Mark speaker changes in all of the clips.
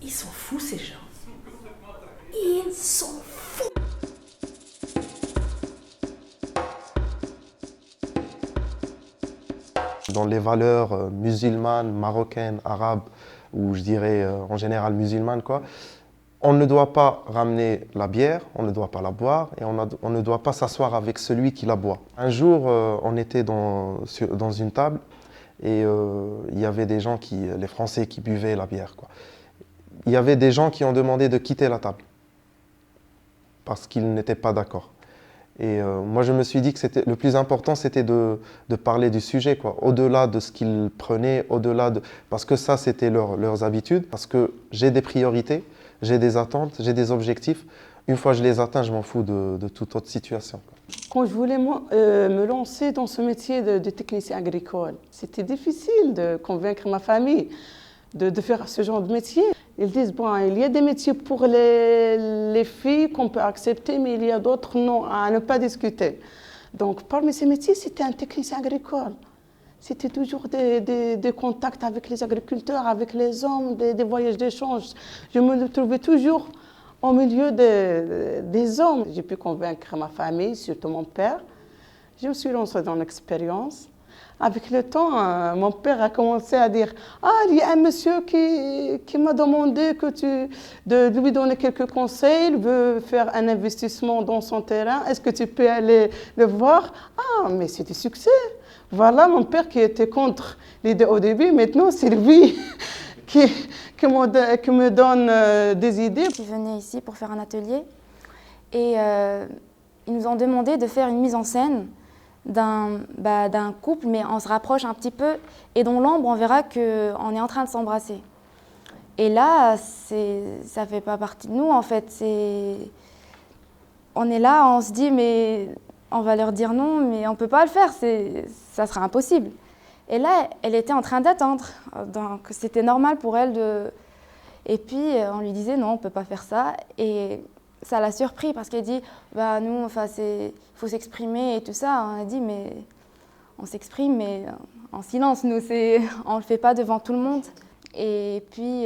Speaker 1: Ils sont fous ces gens. Ils sont fous.
Speaker 2: Dans les valeurs musulmanes, marocaines, arabes, ou je dirais en général musulmanes, quoi, on ne doit pas ramener la bière, on ne doit pas la boire et on ne doit pas s'asseoir avec celui qui la boit. Un jour, on était dans une table et il y avait des gens, les Français, qui buvaient la bière, quoi. Il y avait des gens qui ont demandé de quitter la table parce qu'ils n'étaient pas d'accord. Et moi, je me suis dit que le plus important, c'était de parler du sujet, quoi. Au-delà de ce qu'ils prenaient, parce que ça, c'était leurs habitudes, parce que j'ai des priorités, j'ai des attentes, j'ai des objectifs. Une fois que je les atteins, je m'en fous de toute autre situation, quoi.
Speaker 3: Quand je voulais me lancer dans ce métier de technicien agricole, c'était difficile de convaincre ma famille de faire ce genre de métier. Ils disent, bon, il y a des métiers pour les filles qu'on peut accepter, mais il y a d'autres non, à ne pas discuter. Donc, parmi ces métiers, c'était un technicien agricole. C'était toujours des contacts avec les agriculteurs, avec les hommes, des voyages d'échange. Je me trouvais toujours au milieu des hommes. J'ai pu convaincre ma famille, surtout mon père. Je me suis lancée dans l'expérience. Avec le temps, mon père a commencé à dire « Ah, il y a un monsieur qui m'a demandé de lui donner quelques conseils, il veut faire un investissement dans son terrain, est-ce que tu peux aller le voir ?»« Ah, mais c'est du succès !» Voilà, mon père qui était contre l'idée au début, maintenant c'est lui qui me donne des idées.
Speaker 4: Ils venaient ici pour faire un atelier et ils nous ont demandé de faire une mise en scène d'un couple, mais on se rapproche un petit peu et dans l'ombre, on verra qu'on est en train de s'embrasser. Et là, ça ne fait pas partie de nous, en fait. On est là, on se dit, mais on va leur dire non, mais on ne peut pas le faire, ça sera impossible. Et là, elle était en train d'attendre, donc c'était normal pour elle de... Et puis, on lui disait, non, on ne peut pas faire ça. Et ça l'a surpris parce qu'elle dit, bah, nous, enfin, il faut s'exprimer et tout ça. On a dit, mais on s'exprime, mais en silence, nous, on ne le fait pas devant tout le monde. Et puis,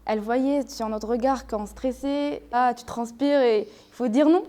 Speaker 4: elle voyait sur notre regard quand on stressait, ah, tu transpires et il faut dire non.